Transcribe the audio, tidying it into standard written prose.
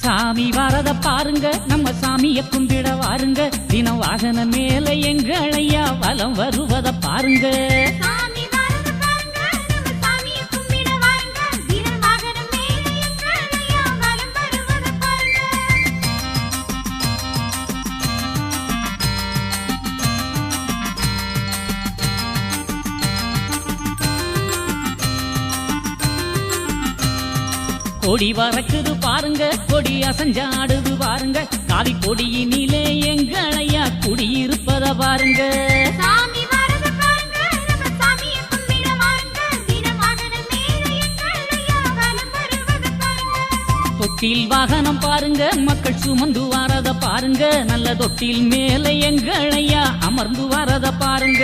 சாமி வரத பாருங்க, நம்ம சாமிய கும்பிட வாருங்க. தினம் வாகன மேல எங்களையா வலம் வருவத பாருங்க. கொடி வரக்குது பாருங்க, கொடி அசஞ்சாடுது பாருங்க. காவி கொடியினிலே எங்களையா குடியிருப்பத பாருங்க. தொட்டில் வாகனம் பாருங்க, மக்கள் சுமந்து வரத பாருங்க. நல்ல தொட்டில் மேல எங்களையா அமர்ந்து வரத பாருங்க.